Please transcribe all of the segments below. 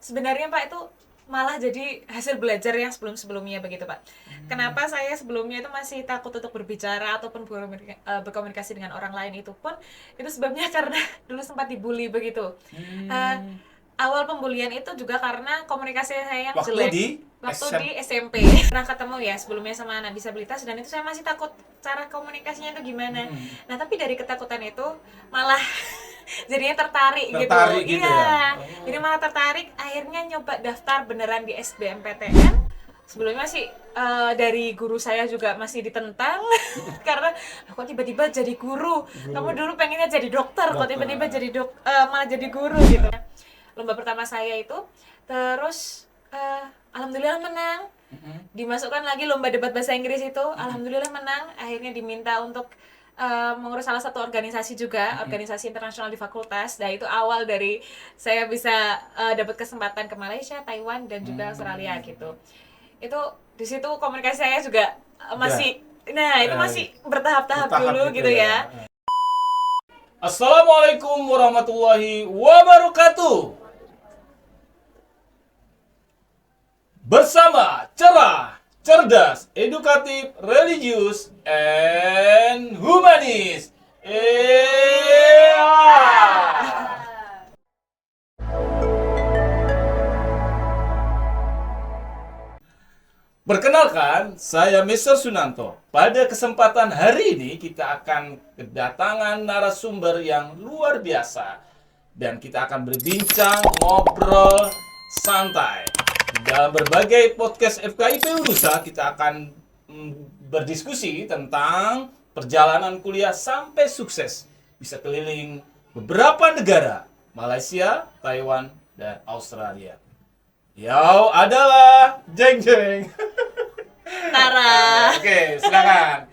sebenarnya Pak itu malah jadi hasil belajar yang sebelum-sebelumnya begitu Pak. Kenapa saya sebelumnya itu masih takut untuk berbicara ataupun berkomunikasi dengan orang lain itu pun itu sebabnya karena dulu sempat dibully begitu. Eh, Hmm. Awal pembulian itu juga karena komunikasi saya yang Waktu jelek di waktu SM. di SMP. Pernah ketemu ya sebelumnya sama anak disabilitas dan itu saya masih takut cara komunikasinya itu gimana. Hmm. Nah tapi dari ketakutan itu malah jadinya tertarik gitu. Tertarik gitu ya. Iya, jadi Oh. malah tertarik akhirnya nyoba daftar beneran di SBMPTN. Sebelumnya sih dari guru saya juga masih ditentang karena kok tiba-tiba jadi guru. Kamu Guru. dulu pengennya jadi dokter, kok Dokter. tiba-tiba jadi malah jadi guru gitu. Lomba pertama saya itu, terus alhamdulillah menang. Mm-mm. Dimasukkan lagi lomba debat bahasa Inggris itu, alhamdulillah menang. Akhirnya diminta untuk mengurus salah satu organisasi juga, Mm-mm. organisasi internasional di fakultas. Nah itu awal dari saya bisa dapat kesempatan ke Malaysia, Taiwan dan juga Australia gitu. Itu di situ komunikasi saya juga Udah. masih, nah itu masih bertahap-tahap Bertahap dulu gitu ya. Assalamualaikum warahmatullahi wabarakatuh. Bersama cerah, cerdas, edukatif, religius, and humanis. Perkenalkan, saya Mr. Sunanto. Pada kesempatan hari ini kita akan kedatangan narasumber yang luar biasa. Dan kita akan berbincang, ngobrol, santai. Dalam berbagai podcast FKIP Unusa, kita akan berdiskusi tentang perjalanan kuliah sampai sukses. Bisa keliling beberapa negara, Malaysia, Taiwan, dan Australia. Yau adalah Jeng Jeng. Tara. Oke, silakan.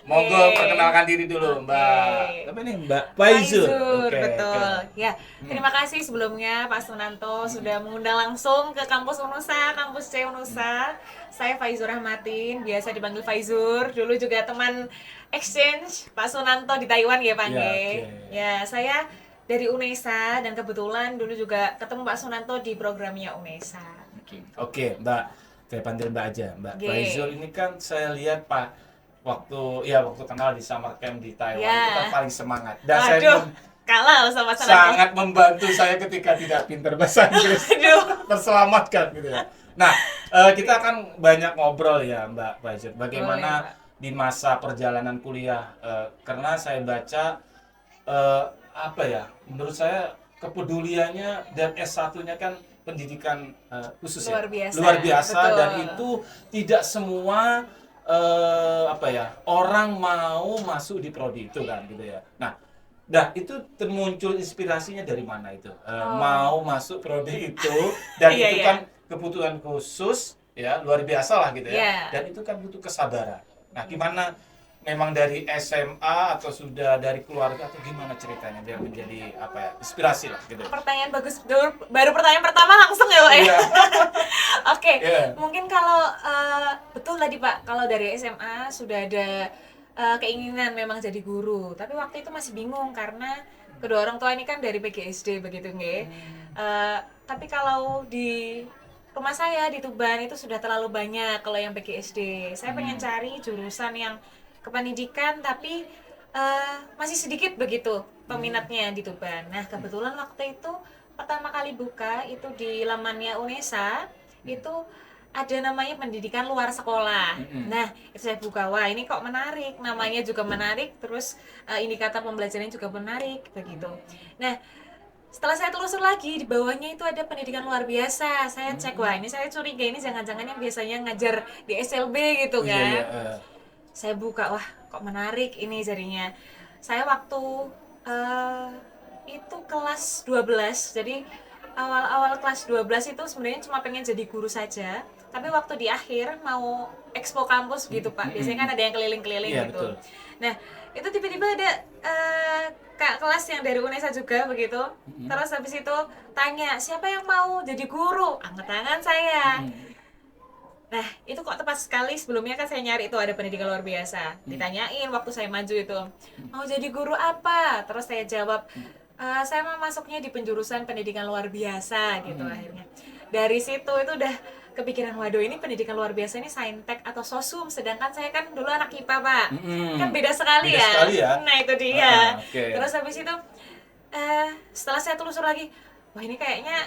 Monggo Oke. perkenalkan diri dulu, Mbak. Apa nih, Mbak? Faizur, Oke, betul. oke. Ya, terima kasih sebelumnya Pak Sunanto sudah mengundang langsung ke kampus Unusa, kampus C Unusa. Saya Faizur Rahmatin, biasa dipanggil Faizur. Dulu juga teman exchange Pak Sunanto di Taiwan ya, Pak Ya, Nge. oke. Ya, saya dari UNESA dan kebetulan dulu juga ketemu Pak Sunanto di programnya UNESA. Oke, Mbak. Saya panggil Mbak aja, Mbak. Oke. Faizul ini kan saya lihat Pak waktu kenal di summer camp di Taiwan Ya. itu kan paling semangat. Dan saya Waduh, kalah sama sangat membantu saya ketika tidak pintar bahasa Inggris. Aduh. Terselamatkan gitu ya. Nah, kita akan banyak ngobrol ya Mbak Faizul. Bagaimana Boleh, di masa perjalanan kuliah, karena saya baca apa ya, menurut saya kepeduliannya dan S1-nya kan pendidikan khusus Luar ya. biasa, Luar biasa betul. dan itu tidak semua apa ya, orang mau masuk di prodi itu kan gitu ya. Nah, itu muncul inspirasinya dari mana itu? Mau masuk prodi itu dan Iya, itu iya. kan kebutuhan khusus ya, luar biasa lah gitu ya. Iya. Dan itu kan butuh kesabaran. Nah, gimana memang dari SMA atau sudah dari keluarga atau gimana ceritanya biar menjadi apa ya, inspirasi lah gitu. Pertanyaan bagus, baru pertanyaan pertama langsung ya Pak ya. Iya. Oke, Iya. mungkin kalau betul tadi Pak, kalau dari SMA sudah ada keinginan memang jadi guru, tapi waktu itu masih bingung karena kedua orang tua ini kan dari PGSD begitu nggih. Tapi kalau di rumah saya di Tuban itu sudah terlalu banyak kalau yang PGSD. Saya pengen cari jurusan yang kependidikan tapi masih sedikit begitu peminatnya di Tuban. Nah, kebetulan waktu itu pertama kali buka itu di lamannya UNESA itu ada namanya pendidikan luar sekolah. Nah, itu saya buka, wah ini kok menarik, namanya juga menarik, terus indikator pembelajarannya juga menarik begitu. Nah, setelah saya telusur lagi di bawahnya itu ada pendidikan luar biasa. Saya cek, wah ini saya curiga ini jangan-jangan yang biasanya ngajar di SLB gitu Iya, kan. iya, Saya buka, wah kok menarik ini jadinya. Saya waktu itu kelas 12, jadi awal-awal kelas 12 itu sebenarnya cuma pengen jadi guru saja, tapi waktu di akhir mau expo kampus gitu Pak, biasanya kan ada yang keliling-keliling Iya, gitu. betul. Nah itu tiba-tiba ada kak kelas yang dari UNESA juga begitu, terus habis itu tanya siapa yang mau jadi guru, angkat tangan saya. Nah, itu kok tepat sekali, sebelumnya kan saya nyari itu ada pendidikan luar biasa. Ditanyain waktu saya maju itu, mau jadi guru apa? Terus saya jawab, Saya mau masuknya di penjurusan pendidikan luar biasa gitu akhirnya. Dari situ itu udah kepikiran, waduh ini pendidikan luar biasa ini saintek atau sosum, sedangkan saya kan dulu anak IPA Pak. Kan beda sekali Beda ya. sekali ya. Nah itu dia. Oke. Terus habis itu setelah saya telusur lagi, wah ini kayaknya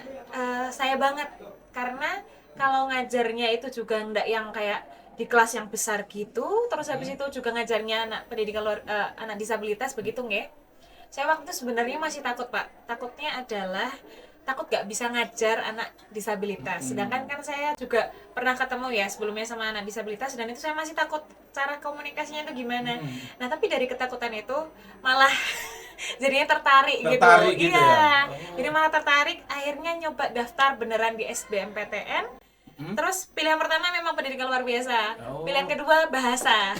saya banget, karena kalau ngajarnya itu juga nggak yang kayak di kelas yang besar gitu, terus habis itu juga ngajarnya anak pendidikan luar, anak disabilitas begitu nggak. Saya waktu itu sebenarnya masih takut Pak, takutnya adalah takut gak bisa ngajar anak disabilitas. Sedangkan kan saya juga pernah ketemu ya sebelumnya sama anak disabilitas, dan itu saya masih takut cara komunikasinya itu gimana. Nah tapi dari ketakutan itu malah jadinya tertarik gitu. Gitu Iya, ya? jadi malah tertarik, akhirnya nyoba daftar beneran di SBMPTN. Terus pilihan pertama memang pendidikan luar biasa, pilihan kedua bahasa.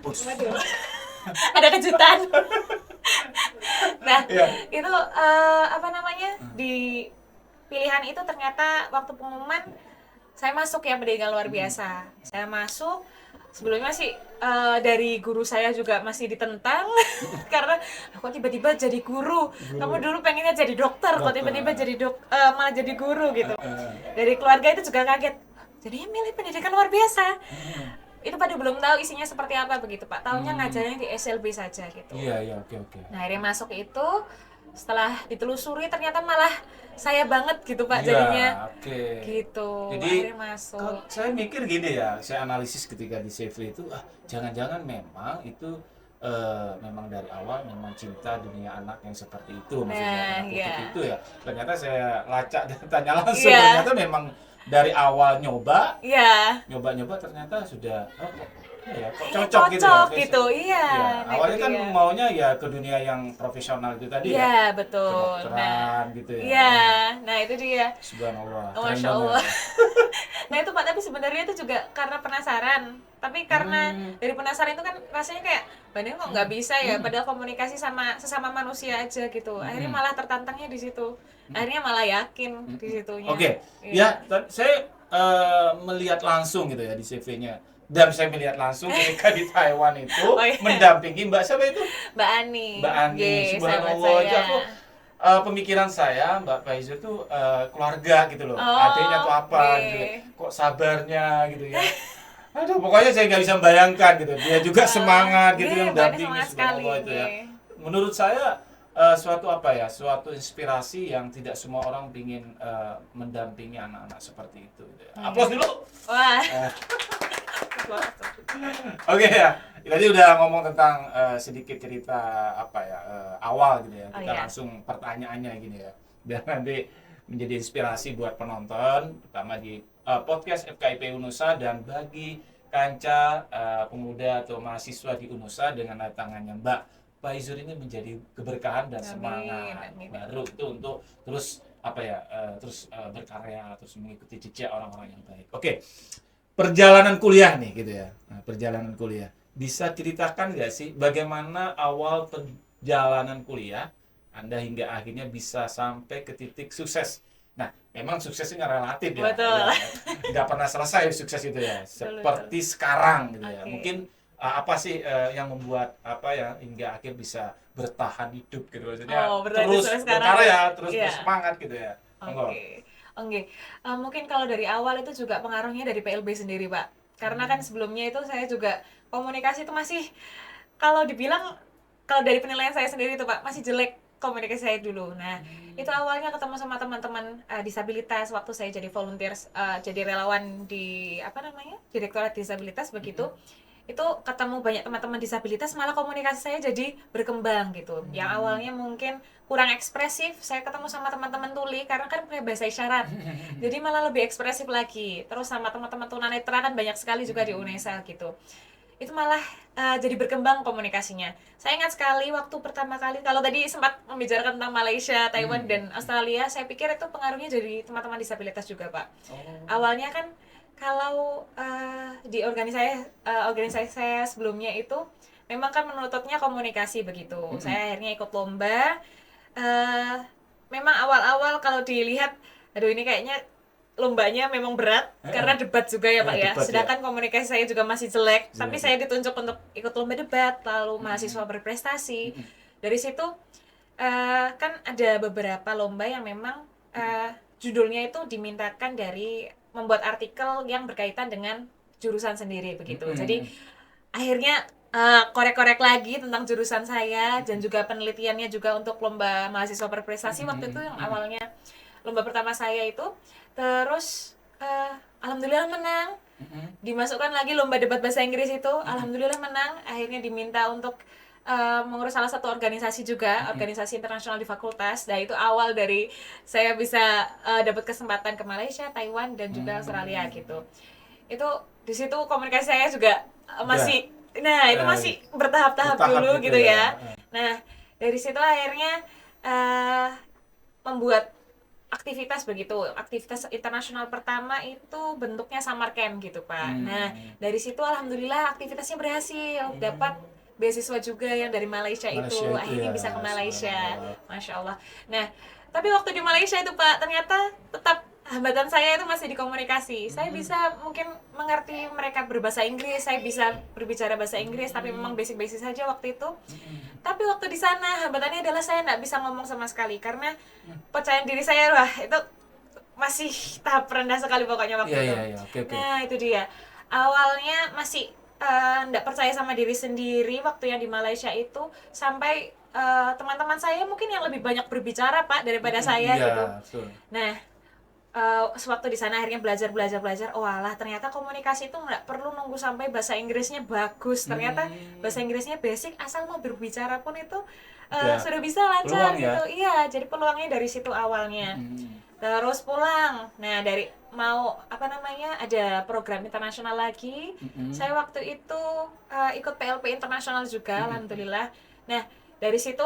Waduh, ada kejutan. Nah, itu apa namanya, di pilihan itu ternyata waktu pengumuman saya masuk ya pendidikan luar biasa. Saya masuk, sebelumnya sih dari guru saya juga masih ditentang karena kok tiba-tiba jadi guru. Kamu dulu pengennya jadi dokter, kok tiba-tiba jadi malah jadi guru gitu. Dari keluarga itu juga kaget. Jadinya milih pendidikan luar biasa. Itu pada belum tahu isinya seperti apa begitu Pak. Taunya ngajarnya di SLB saja gitu. Iya, oke. Nah, akhirnya masuk itu, setelah ditelusuri ternyata malah saya banget gitu Pak Iya, jadinya. oke. Gitu. Jadi akhirnya masuk. saya mikir gini ya, saya analisis ketika di CV itu, jangan-jangan memang itu memang dari awal memang cinta dunia anak yang seperti itu, maksudnya anak kutip itu ya. Ternyata saya lacak dan tanya langsung, ternyata memang dari awal nyoba ternyata sudah kok cocok gitu ya. Awalnya kan dia. maunya ya ke dunia yang profesional itu tadi ya. Betul. Kedokteran gitu ya. Iya, nah itu dia. Subhanallah. Masya Allah. Nah itu Pak, tapi sebenarnya itu juga karena penasaran. Tapi karena dari penasaran itu kan rasanya kayak, banding kok nggak bisa ya, padahal komunikasi sama sesama manusia aja gitu. Akhirnya malah tertantangnya di situ. Akhirnya malah yakin di situnya. Oke. Ya, saya melihat langsung gitu ya di CV-nya. Dan saya melihat langsung ketika di Taiwan itu mendampingi Mbak siapa itu? Mbak Ani. Mbak Ani. Subhanallah. Aku pemikiran saya Mbak Faizu itu keluarga gitu loh. Adiknya tuh apa gitu. Kok sabarnya gitu ya. Aduh, pokoknya saya nggak bisa membayangkan gitu. Dia juga semangat gitu yang mendampingi subhanallah itu ya. Menurut saya suatu inspirasi yang tidak semua orang ingin mendampingi anak-anak seperti itu gitu ya. Aplaus dulu. Wah. Oke ya. Tadi udah ngomong tentang sedikit cerita awal gitu ya. Kita langsung pertanyaannya gini ya. Biar nanti menjadi inspirasi buat penonton, terutama di podcast FKIP Unusa dan bagi kanca pemuda atau mahasiswa di Unusa dengan tangannya Mbak Faizur ini menjadi keberkahan dan semangat baru itu untuk terus berkarya, terus mengikuti jejak orang-orang yang baik. Oke. Perjalanan kuliah nih gitu ya. Nah, perjalanan kuliah. Bisa ceritakan nggak sih bagaimana awal perjalanan kuliah Anda hingga akhirnya bisa sampai ke titik sukses? Nah, memang suksesnya relatif ya. Betul. Nggak pernah selesai sukses itu ya. Seperti sekarang gitu ya. Mungkin apa sih yang membuat hingga akhir bisa bertahan hidup gitu maksudnya terus berkarya, terus bersemangat gitu ya. Oke. Mungkin kalau dari awal itu juga pengaruhnya dari PLB sendiri Pak. Karena kan sebelumnya itu saya juga komunikasi itu masih, kalau dari penilaian saya sendiri itu Pak, masih jelek komunikasi saya dulu. Nah, itu awalnya ketemu sama teman-teman disabilitas waktu saya jadi volunteer, jadi relawan di Direktorat Disabilitas begitu. Itu ketemu banyak teman-teman disabilitas, malah komunikasi saya jadi berkembang gitu. Yang awalnya mungkin kurang ekspresif, saya ketemu sama teman-teman tuli karena kan pakai bahasa isyarat. Jadi malah lebih ekspresif lagi. Terus sama teman-teman tunanetra kan banyak sekali juga di UNESA gitu. Itu malah jadi berkembang komunikasinya. Saya ingat sekali waktu pertama kali, kalau tadi sempat membicarakan tentang Malaysia, Taiwan dan Australia, saya pikir itu pengaruhnya dari teman-teman disabilitas juga Pak. Awalnya kan kalau di organisasi saya sebelumnya itu memang kan menuntutnya komunikasi begitu. Saya akhirnya ikut lomba. Memang awal-awal kalau dilihat, aduh ini kayaknya lombanya memang berat karena debat juga ya Pak ya. Sedangkan komunikasi saya juga masih jelek, tapi saya ditunjuk untuk ikut lomba debat, lalu mahasiswa berprestasi. Dari situ kan ada beberapa lomba yang memang judulnya itu dimintakan dari membuat artikel yang berkaitan dengan jurusan sendiri begitu. Jadi akhirnya korek-korek lagi tentang jurusan saya dan juga penelitiannya juga untuk lomba mahasiswa berprestasi waktu itu yang awalnya lomba pertama saya itu. Terus alhamdulillah menang. Dimasukkan lagi lomba debat bahasa Inggris itu, alhamdulillah menang. Akhirnya diminta untuk mengurus salah satu organisasi juga, organisasi internasional di fakultas. Nah, itu awal dari saya bisa dapat kesempatan ke Malaysia, Taiwan, dan juga Australia gitu. Itu di situ komunikasi saya juga masih, nah itu masih bertahap-tahap dulu gitu ya. Nah, dari situ akhirnya membuat aktivitas begitu. Aktivitas internasional pertama itu bentuknya summer camp gitu, Pak. Nah, dari situ alhamdulillah aktivitasnya berhasil. Dapat beasiswa juga yang dari Malaysia itu. Akhirnya bisa ke Malaysia. Masya Allah. Nah, tapi waktu di Malaysia itu, Pak, ternyata tetap hambatan saya itu masih di komunikasi. Saya bisa mungkin mengerti mereka berbahasa Inggris, saya bisa berbicara bahasa Inggris, tapi memang basic-basic saja waktu itu. Tapi waktu di sana hambatannya adalah saya nggak bisa ngomong sama sekali karena percaya diri saya wah itu masih tahap rendah sekali pokoknya waktu itu. Nah itu dia. Awalnya masih nggak percaya sama diri sendiri waktu yang di Malaysia itu sampai teman-teman saya mungkin yang lebih banyak berbicara, Pak, daripada saya gitu. Nah, sewaktu di sana akhirnya belajar, oh alah ternyata komunikasi itu nggak perlu nunggu sampai bahasa Inggrisnya bagus. Ternyata bahasa Inggrisnya basic, asal mau berbicara pun itu sudah bisa lancar gitu. Iya, jadi peluangnya dari situ awalnya. Terus pulang. Nah, dari mau ada program internasional lagi. Saya waktu itu ikut PLP internasional juga, alhamdulillah. Nah, dari situ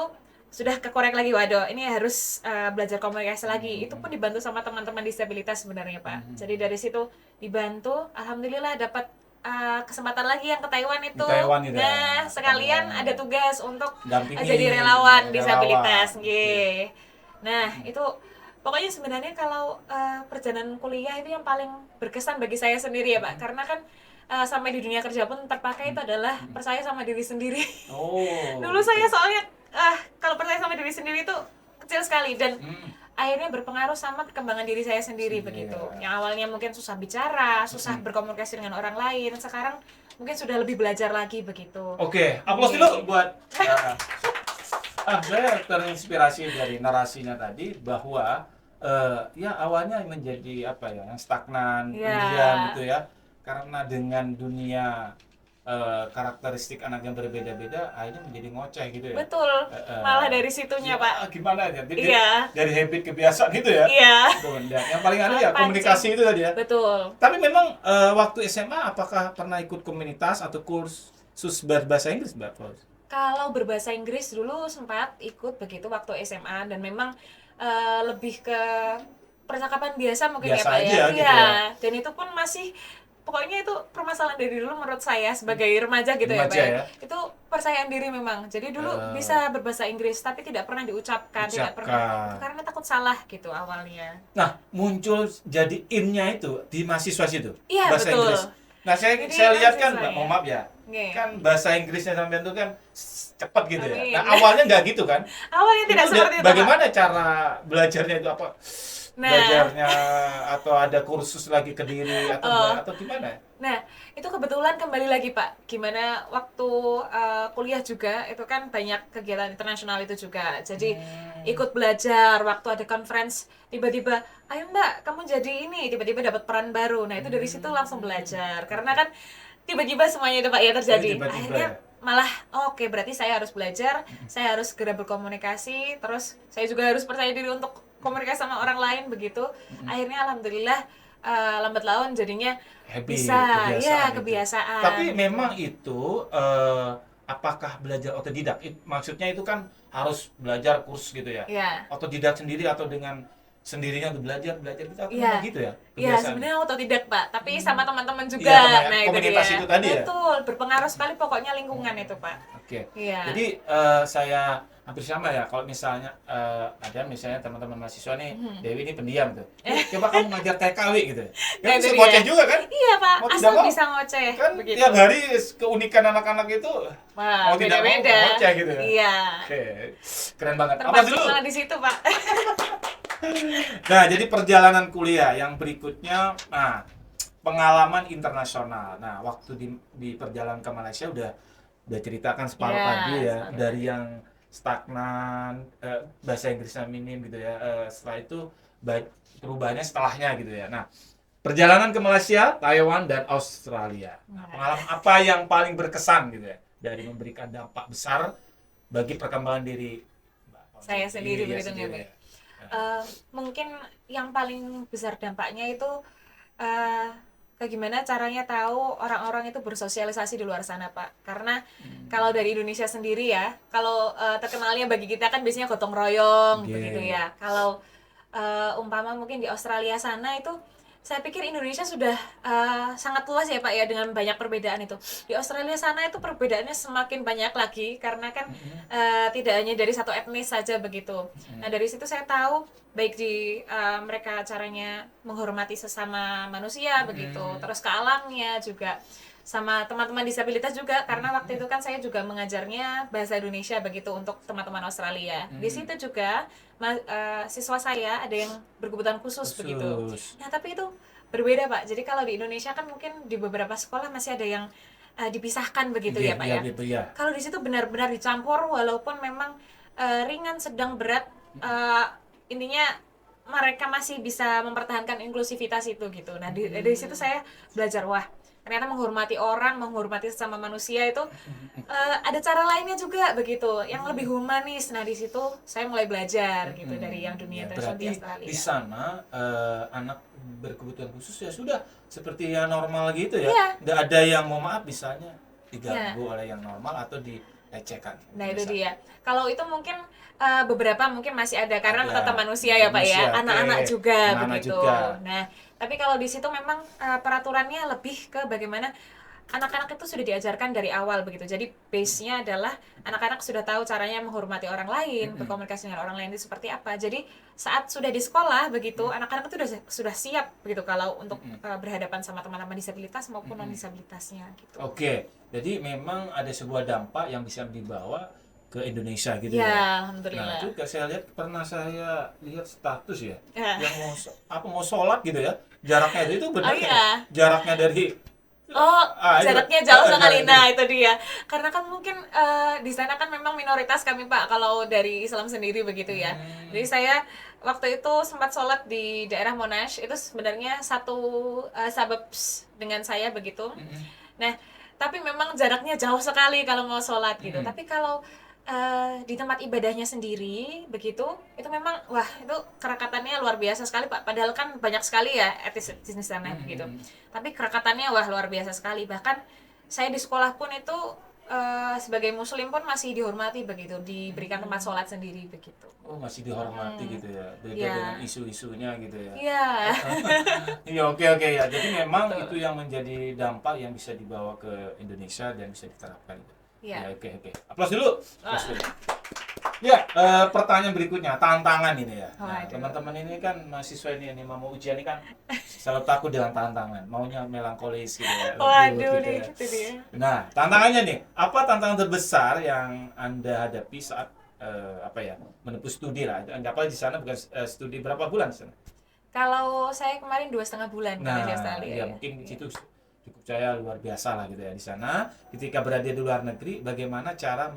sudah kekorek lagi, waduh ini harus belajar komunikasi lagi. Itu pun dibantu sama teman-teman disabilitas sebenarnya, Pak. Jadi dari situ dibantu, alhamdulillah dapat kesempatan lagi yang ke Taiwan itu. Nah, sekalian ada tugas untuk jadi relawan disabilitas. Nah, itu pokoknya sebenarnya kalau perjalanan kuliah itu yang paling berkesan bagi saya sendiri ya, Pak. Karena kan sampai di dunia kerja pun terpakai itu adalah percaya sama diri sendiri. Dulu saya soalnya kalau percaya sama diri sendiri itu kecil sekali dan akhirnya berpengaruh sama perkembangan diri saya sendiri begitu. Yang awalnya mungkin susah bicara, susah berkomunikasi dengan orang lain, sekarang mungkin sudah lebih belajar lagi begitu. Oke, aplaus dulu buat saya terinspirasi dari narasinya tadi bahwa ya awalnya menjadi yang stagnan, kemudian gitu ya. Karena dengan dunia karakteristik anak yang berbeda-beda akhirnya menjadi ngoceh gitu ya. Betul. Malah dari situnya, Pak. Gimana ya? Dari habit kebiasaan gitu ya. Iya. Yang paling aneh ya komunikasi itu tadi ya. Betul. Tapi memang waktu SMA apakah pernah ikut komunitas atau kursus berbahasa Inggris, Mbak Fauz? Kalau berbahasa Inggris dulu sempat ikut begitu waktu SMA dan memang lebih ke percakapan biasa mungkin biasa ya, Pak aja, ya. Gitu iya. Ya. Dan itu pun masih pokoknya itu permasalahan dari dulu menurut saya sebagai remaja gitu ya, Pak. Ya? Itu percayaan diri memang. Jadi dulu bisa berbahasa Inggris tapi tidak pernah diucapkan, tidak pernah karena takut salah gitu awalnya. Nah, muncul jadi in-nya itu di mahasiswa situ. Iya, bahasa betul. Inggris. Nah, saya lihat kan, mohon maaf ya. Kan bahasa Inggrisnya sampean itu kan cepat gitu ya. Nah, awalnya nggak gitu kan? Awalnya tidak seperti itu. Bagaimana cara belajarnya itu apa? Belajarnya atau ada kursus lagi ke diri atau gimana? Nah, itu kebetulan kembali lagi, Pak. Gimana waktu kuliah juga itu kan banyak kegiatan internasional itu juga. Jadi ikut belajar waktu ada conference tiba-tiba, "Ayo Mbak, kamu jadi ini." Tiba-tiba dapat peran baru. Nah, itu dari situ langsung belajar. Karena kan tiba-tiba semuanya itu, Pak, ya terjadi. Akhirnya malah oke, berarti saya harus belajar, saya harus segera berkomunikasi, terus saya juga harus percaya diri untuk komunikasi sama orang lain begitu. Akhirnya alhamdulillah lambat laun jadinya bisa kebiasaan. Tapi memang itu apakah belajar otodidak? Maksudnya itu kan harus belajar kursus gitu ya. Otodidak sendiri atau dengan sendirinya untuk belajar gitu atau gitu ya? Iya, sebenarnya otodidak, Pak, tapi sama teman-teman juga. Nah, komunitas itu tadi ya. Betul, berpengaruh sekali pokoknya lingkungan itu, Pak. Oke. Jadi saya hampir sama ya kalau misalnya ada misalnya teman-teman mahasiswa nih, Dewi ini pendiam tuh. Coba kamu ngajar TKW gitu. Nah, Kan itu bisa dia. ngoceh juga kan? Iya Pak, Mau tidak asal mau. bisa ngoceh Kan begitu. tiap hari keunikan anak-anak itu Wah, mau tidak mau beda-beda. ngoceh gitu ya. Iya. Oke, keren banget. Apa Termasuk dulu? malah di situ Pak. Nah, jadi perjalanan kuliah yang berikutnya, nah, pengalaman internasional. Nah, waktu di perjalanan ke Malaysia udah ceritakan separuh Ya, tadi ya, separuh dari tadi. yang stagnan, bahasa Inggrisnya minim gitu ya. Setelah itu perubahannya setelahnya gitu ya. Nah, perjalanan ke Malaysia, Taiwan, dan Australia. Nah, Nah, pengalaman apa yang paling berkesan gitu ya dari memberikan dampak besar bagi perkembangan diri Mbak Fauzi? saya sendiri Iya, begitu nggak sendiri Pak? ya. Mungkin yang paling besar dampaknya itu eh bagaimana caranya tahu orang-orang itu bersosialisasi di luar sana Pak. Karena kalau dari Indonesia sendiri ya, kalau terkenalnya bagi kita kan biasanya gotong royong Oke. begitu ya. Kalau umpama mungkin di Australia sana itu saya pikir Indonesia sudah sangat luas ya Pak ya dengan banyak perbedaan itu. Di Australia sana itu perbedaannya semakin banyak lagi karena kan tidak hanya dari satu etnis saja begitu. Nah dari situ saya tahu baik di mereka caranya menghormati sesama manusia begitu, terus ke alamnya juga sama teman-teman disabilitas juga karena waktu itu kan saya juga mengajarnya bahasa Indonesia begitu untuk teman-teman Australia. Di situ juga siswa saya ada yang berkebutuhan khusus begitu. Khusus. Nah, tapi itu berbeda, Pak. Jadi kalau di Indonesia kan mungkin di beberapa sekolah masih ada yang dipisahkan begitu Iya, ya, Pak iya ya. gitu ya. Kalau di situ benar-benar dicampur walaupun memang ringan, sedang, berat intinya mereka masih bisa mempertahankan inklusivitas itu gitu. Nah, dari situ saya belajar wah, ternyata menghormati orang, menghormati sesama manusia itu ada cara lainnya juga begitu, yang lebih humanis. Nah, di situ saya mulai belajar gitu dari yang dunia Ya, internasional di berarti Australia. di sana anak berkebutuhan khusus ya sudah seperti yang normal gitu ya. Iya. Nggak ada yang mau maaf misalnya diganggu oleh yang normal atau dilecehkan. Nah itu Misal. dia. Kalau itu mungkin beberapa mungkin masih ada karena Ada. tetap manusia ya Pak ya, Manusia, oke. anak-anak juga Anak-anak begitu. juga. Nah tapi kalau di situ memang peraturannya lebih ke bagaimana anak-anak itu sudah diajarkan dari awal begitu. Jadi base-nya adalah anak-anak sudah tahu caranya menghormati orang lain, berkomunikasi dengan orang lain itu seperti apa. Jadi saat sudah di sekolah begitu, anak-anak itu sudah siap begitu kalau untuk berhadapan sama teman-teman disabilitas maupun non disabilitasnya gitu. Oke, jadi memang ada sebuah dampak yang bisa dibawa ke Indonesia gitu Ya, ya. alhamdulillah. Nah, itu saya lihat pernah saya lihat status ya, Ya. yang mau sholat gitu ya, jaraknya itu benar Oh, kan? iya. Jaraknya dari Oh, itu. jaraknya jauh sekali. jaraknya. Nah, itu dia. Karena kan mungkin di sana kan memang minoritas kami, Pak, kalau dari Islam sendiri begitu ya. Jadi saya waktu itu sempat sholat di daerah Monash, itu sebenarnya satu suburbs dengan saya begitu. Nah, tapi memang jaraknya jauh sekali kalau mau sholat gitu. Tapi kalau di tempat ibadahnya sendiri begitu, itu memang wah itu kerekatannya luar biasa sekali Pak. Padahal kan banyak sekali ya etnis di sana begitu. Tapi kerekatannya wah luar biasa sekali. Bahkan saya di sekolah pun itu sebagai muslim pun masih dihormati begitu, diberikan tempat sholat sendiri begitu. Oh, masih dihormati gitu ya. Beda Iya. dengan isu-isunya gitu ya. Iya. Iya, oke ya. Jadi memang itu yang menjadi dampak yang bisa dibawa ke Indonesia dan bisa diterapkan. Iya. Ya, oke. Aplaus dulu. Aplaus dulu. Ya, pertanyaan berikutnya, tantangan ini ya. Nah, Waduh. teman-teman ini kan mahasiswa ini mau ujian ini kan selalu takut dengan tantangan, maunya melankolis gitu ya. Waduh, gitu nih ya. itu dia. Nah, tantangannya nih, apa tantangan terbesar yang Anda hadapi saat menempuh studi lah? Anggaplah di sana bukan studi berapa bulan di sana? Kalau saya kemarin 2,5 bulan Nah, di Australia. ya mungkin itu cukup saya luar biasa lah gitu ya di sana. Ketika berada di luar negeri, bagaimana cara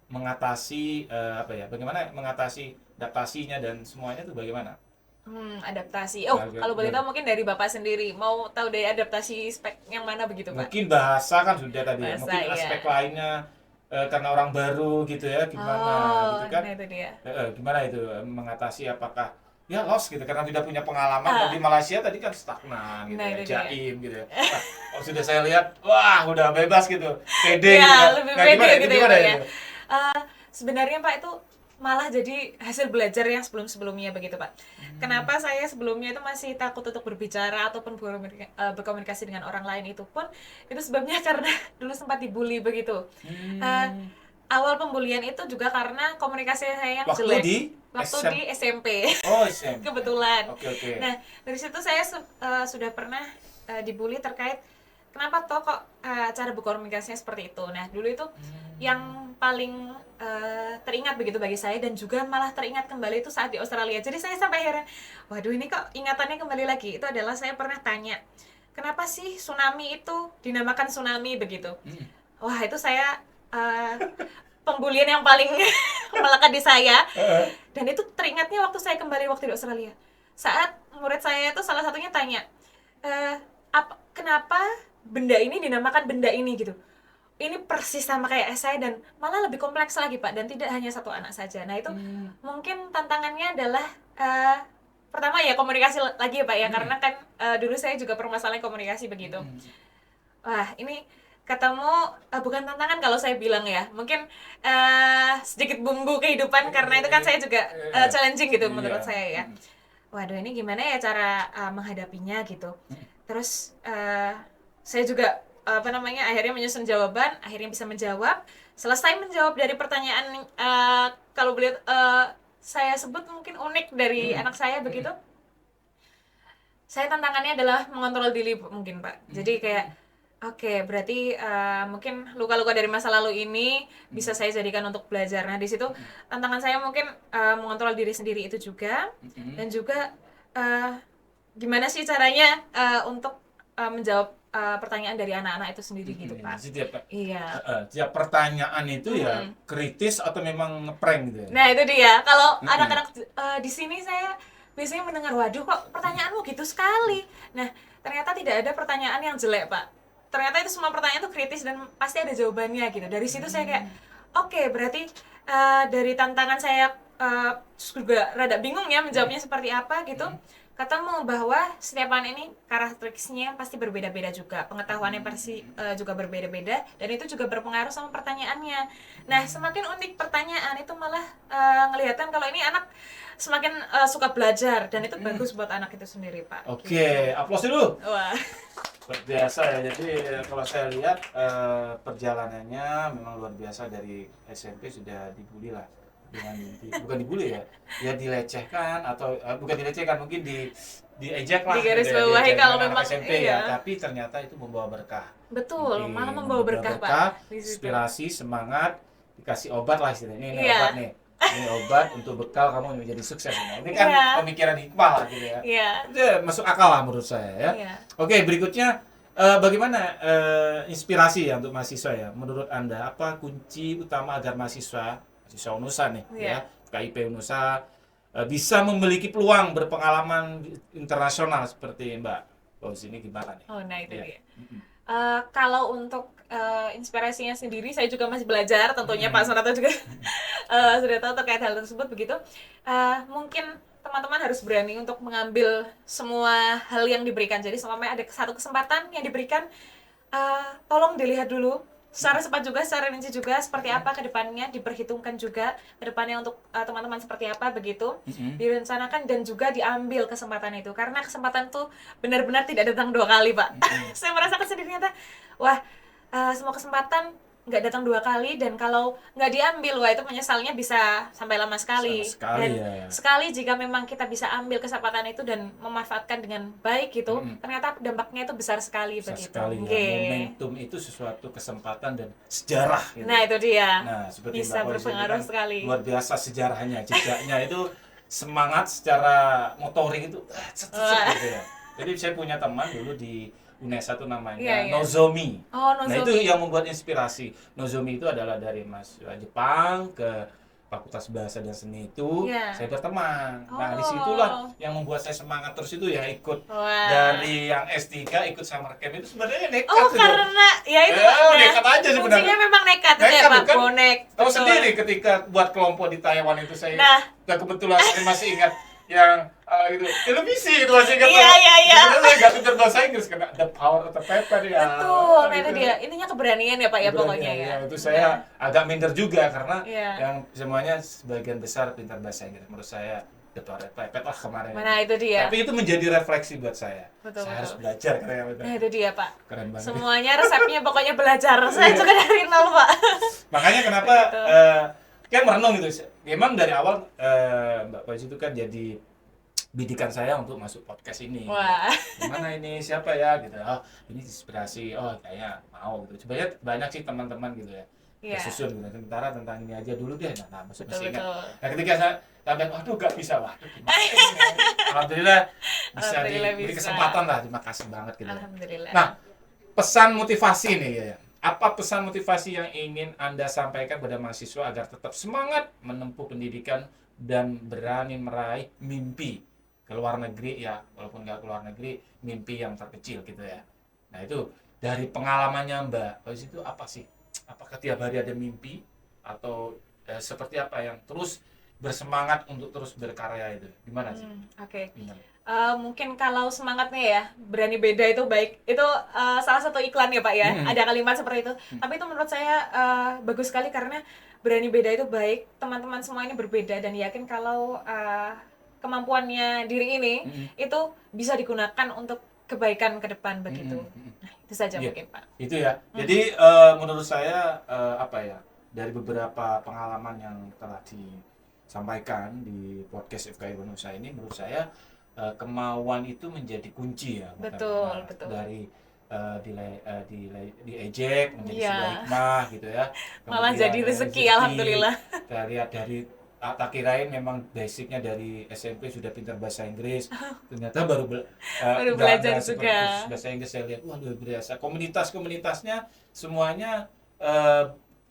mengatasi bagaimana mengatasi adaptasinya dan semuanya itu bagaimana? Adaptasi. Oh, kalau boleh tahu mungkin dari Bapak sendiri. Mau tahu dari adaptasi spek yang mana begitu, Pak? Mungkin bahasa kan sudah tadi ya. Bahasa, Mungkin iya. aspek lainnya karena orang baru gitu ya, gimana gitu kan? Nah itu dia. Gimana itu mengatasi apakah ya lost gitu karena tidak punya pengalaman. Kalau di Malaysia tadi kan stagnan gitu Nah, ya, itu dia. jaim gitu ya. Wah, kalau sudah saya lihat, wah udah bebas gitu, pede Ya, gitu kan. lebih Nah, pede gimana, gitu ya, gimana Pak ya. itu? Sebenarnya Pak itu malah jadi hasil belajar yang sebelum-sebelumnya begitu Pak. Kenapa saya sebelumnya itu masih takut untuk berbicara ataupun berkomunikasi dengan orang lain itu pun itu sebabnya karena dulu sempat dibully begitu. awal pembulian itu juga karena komunikasi saya yang Waktu jelek. di Waktu SM di SMP. Oh, SMP. Kebetulan. Oke, oke. Nah, dari situ saya sudah pernah dibully terkait kenapa toh kok cara berkomunikasinya seperti itu. Nah, dulu itu yang paling teringat begitu bagi saya, dan juga malah teringat kembali itu saat di Australia. Jadi saya sampai heran, waduh ini kok ingatannya kembali lagi. Itu adalah saya pernah tanya, kenapa sih tsunami itu dinamakan tsunami begitu? Wah, itu saya pembulian yang paling melekat di saya. Dan itu teringatnya waktu saya kembali waktu di Australia. Saat murid saya itu salah satunya tanya, kenapa benda ini dinamakan benda ini gitu. Ini persis sama kayak saya, dan malah lebih kompleks lagi Pak, dan tidak hanya satu anak saja. Nah itu mungkin tantangannya adalah pertama ya komunikasi lagi ya Pak ya, karena kan dulu saya juga permasalahan komunikasi begitu. Wah ini ketemu bukan tantangan kalau saya bilang ya, mungkin sedikit bumbu kehidupan, karena itu kan saya juga challenging gitu menurut saya ya. Waduh ini gimana ya cara menghadapinya gitu. Terus saya juga akhirnya menyusun jawaban, akhirnya bisa menjawab. Selesai menjawab dari pertanyaan kalau boleh saya sebut mungkin unik dari anak saya begitu. Saya tantangannya adalah mengontrol diri mungkin Pak. Jadi kayak oke, berarti mungkin luka-luka dari masa lalu ini bisa saya jadikan untuk belajar. Nah, di situ tantangan saya mungkin mengontrol diri sendiri itu juga, dan juga gimana sih caranya untuk menjawab pertanyaan dari anak-anak itu sendiri gitu Pak. Setiap pertanyaan itu ya kritis atau memang ngeprank gitu ya? Nah itu dia, kalau anak-anak di sini saya biasanya mendengar, waduh kok pertanyaanmu gitu sekali. Nah ternyata tidak ada pertanyaan yang jelek Pak. Ternyata itu semua pertanyaan itu kritis dan pasti ada jawabannya gitu. Dari situ saya kayak, oke, berarti dari tantangan saya juga rada bingung ya menjawabnya seperti apa gitu. Ketemu bahwa setiap anak ini karakteristiknya pasti berbeda-beda juga, pengetahuannya pasti juga berbeda-beda, dan itu juga berpengaruh sama pertanyaannya. Nah semakin unik pertanyaan itu malah ngelihatkan kalau ini anak semakin suka belajar, dan itu bagus buat anak itu sendiri Pak. Oke, aplaus dulu. Wah. Luar biasa ya. Jadi kalau saya lihat perjalanannya memang luar biasa. Dari SMP sudah dibully lah, dengan bukan dibully ya dilecehkan, atau bukan dilecehkan, mungkin diejek lah, di garis gitu ya, bawahi kalau anak memang SMP iya. ya, tapi ternyata itu membawa berkah. Betul, Mungkin malah membawa berkah Pak. Inspirasi, semangat, dikasih obat lah istilahnya. Ini Iya. obat nih, ini obat untuk bekal kamu menjadi sukses. Nah, ini kan pemikiran hikmah lah gitu ya. Iya. Itu masuk akal lah menurut saya ya. Iya. Oke, berikutnya bagaimana inspirasi ya untuk mahasiswa ya? Menurut Anda apa kunci utama agar mahasiswa Unusa nih ya, KIP Unusa bisa memiliki peluang berpengalaman internasional seperti Mbak Fauzi ini, gimana nih? Oh, nah itu dia. Kalau untuk inspirasinya sendiri, saya juga masih belajar. Tentunya Pak Sonata juga sudah tahu terkait hal tersebut begitu. Mungkin teman-teman harus berani untuk mengambil semua hal yang diberikan. Jadi selama ada satu kesempatan yang diberikan, tolong dilihat dulu secara cepat juga, secara rinci juga seperti apa ke depannya, diperhitungkan juga ke depannya untuk teman-teman seperti apa begitu, direncanakan dan juga diambil kesempatan itu, karena kesempatan tuh benar-benar tidak datang 2 kali Pak. Saya merasakan sendiri ternyata, wah semua kesempatan nggak datang 2 kali, dan kalau nggak diambil, wah itu menyesalnya bisa sampai lama sekali. Dan sekali jika memang kita bisa ambil kesempatan itu dan memanfaatkan dengan baik gitu, ternyata dampaknya itu besar sekali begitu. Sekali ya. Momentum itu sesuatu kesempatan dan sejarah gitu. Nah itu dia. Nah, seperti bisa berpengaruh sekali. Luar biasa sejarahnya, jejaknya itu semangat secara motorik itu gitu ya. Jadi saya punya teman dulu di UNESA itu namanya Nozomi. Nozomi. Nah itu yang membuat inspirasi. Nozomi itu adalah dari mahasiswa Jepang ke Fakultas Bahasa dan Seni itu saya berteman. Nah disitulah yang membuat saya semangat terus itu ya, ikut dari yang S3 ikut summer camp itu sebenarnya nekat. Karena ya itu nekat aja sebenarnya. Kuncinya memang nekat ya Pak, bonek. Tahu sendiri ketika buat kelompok di Taiwan itu saya kebetulan saya masih ingat yang itu televisi itu masih ingat. Iya. Sebenarnya nggak pintar bahasa Inggris, karena the power of the paper ya. Betul, nah itu dia. Intinya keberanian ya Pak ya pokoknya ya. Itu saya agak minder juga karena yang semuanya sebagian besar pintar bahasa Inggris. Menurut saya pepet lah kemarin. Mana itu dia. Tapi itu menjadi refleksi buat saya. Betul, Saya harus betul. belajar ternyata. Nah itu dia Pak. Keren banget. Semuanya resepnya pokoknya belajar. Saya juga dari nol Pak. Makanya kenapa Betul. kan merenung gitu. Memang dari awal Mbak Faiz itu kan jadi bidikan saya untuk masuk podcast ini. Wah. Gimana ini siapa ya gitu. Oh, ini inspirasi. Oh, kayaknya mau gitu. Sebenarnya banyak sih teman-teman gitu ya. Iya. Susun gitu. Sementara tentang ini aja dulu deh. Nah, masih Betul, ingat. betul. Nah, ketika saya kadang aduh gak bisa. Waduh, gimana ini? Alhamdulillah bisa Alhamdulillah diberi bisa. kesempatan lah. Terima kasih banget gitu. Alhamdulillah. Nah, pesan motivasi nih ya. Apa pesan motivasi yang ingin Anda sampaikan pada mahasiswa agar tetap semangat menempuh pendidikan dan berani meraih mimpi ke luar negeri ya, walaupun nggak ke luar negeri, mimpi yang terkecil gitu ya. Nah itu dari pengalamannya Mbak, Faiz itu apa sih? Apakah tiap hari ada mimpi atau seperti apa yang terus bersemangat untuk terus berkarya itu? Gimana sih? Oke. Gimana? Mungkin kalau semangatnya ya berani beda itu baik, itu salah satu iklan ya Pak ya, ada kalimat seperti itu. Tapi itu menurut saya bagus sekali karena berani beda itu baik, teman-teman semua ini berbeda dan yakin kalau kemampuannya diri ini itu bisa digunakan untuk kebaikan ke depan begitu. Nah itu saja Iya. mungkin Pak. Itu ya. Jadi menurut saya apa ya, dari beberapa pengalaman yang telah disampaikan di podcast FKI Indonesia ini, menurut saya kemauan itu menjadi kunci ya. Betul, Nah, betul. dari diejek menjadi Iya. sebuah hikmah gitu ya. Malah Kemudian, jadi rezeki, alhamdulillah. Dari tak kirain memang basicnya dari SMP sudah pintar bahasa Inggris, ternyata baru Baru nggak belajar seperti juga. bahasa Inggris. Saya lihat wah luar biasa, komunitasnya semuanya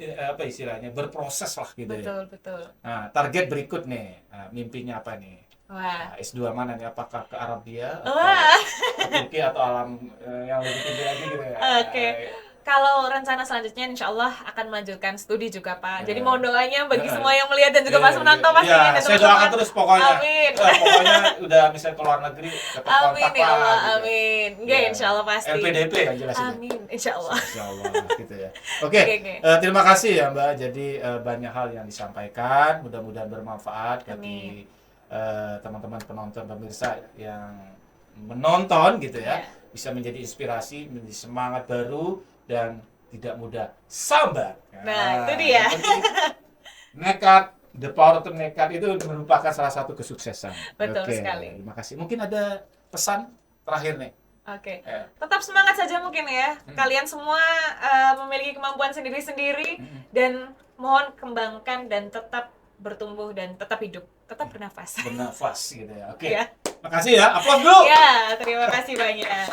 apa istilahnya berproses lah gitu ya. Betul, betul. Nah, target berikut nih, mimpinya apa nih? Wah. Nah, S2 mana nih? Apakah ke Arabia atau Wah. ke Turki atau alam yang lebih tinggi lagi gitu ya? Oke. Kalau rencana selanjutnya insya Allah akan melanjutkan studi juga Pak. Jadi Ya. mohon doanya bagi Ya. semua yang melihat dan juga Iya, Mas Menanto iya. pastinya Iya, dan saya teman-teman. doakan terus pokoknya. Amin. Pokoknya udah misalnya ke luar negeri tetap Amin kontak ya lah. Allah, gitu. amin. Enggak Iya. insya Allah pasti. LPDP yang jelas itu. Amin, insya Allah. Insya Allah gitu ya. Oke, Oke. terima kasih ya Mbak. Jadi banyak hal yang disampaikan, mudah-mudahan bermanfaat bagi teman-teman penonton pemirsa yang menonton gitu ya, Iya. bisa menjadi inspirasi, menjadi semangat baru dan tidak mudah sabar. Nah, itu dia. yang penting nekat, the power to nekat itu merupakan salah satu kesuksesan. Betul Oke, sekali. Terima kasih. Mungkin ada pesan terakhir nih. Oke. Ya. Tetap semangat saja mungkin ya. Kalian semua memiliki kemampuan sendiri-sendiri dan mohon kembangkan dan tetap bertumbuh dan tetap hidup, tetap bernafas. Bernafas gitu ya. Oke. Ya. Makasih ya. Aplaus dulu. Ya, terima kasih banyak.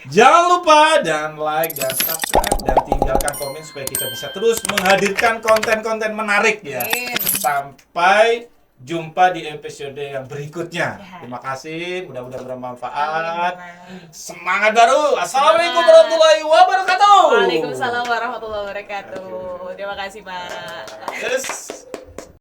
Jangan lupa dan like dan subscribe dan tinggalkan komen supaya kita bisa terus menghadirkan konten-konten menarik ya. Amin. Sampai jumpa di episode yang berikutnya. Ya. Terima kasih, mudah-mudahan bermanfaat. Amin. Semangat baru. Assalamualaikum warahmatullahi wabarakatuh. Waalaikumsalam warahmatullahi wabarakatuh. Terima kasih Pak. Yes.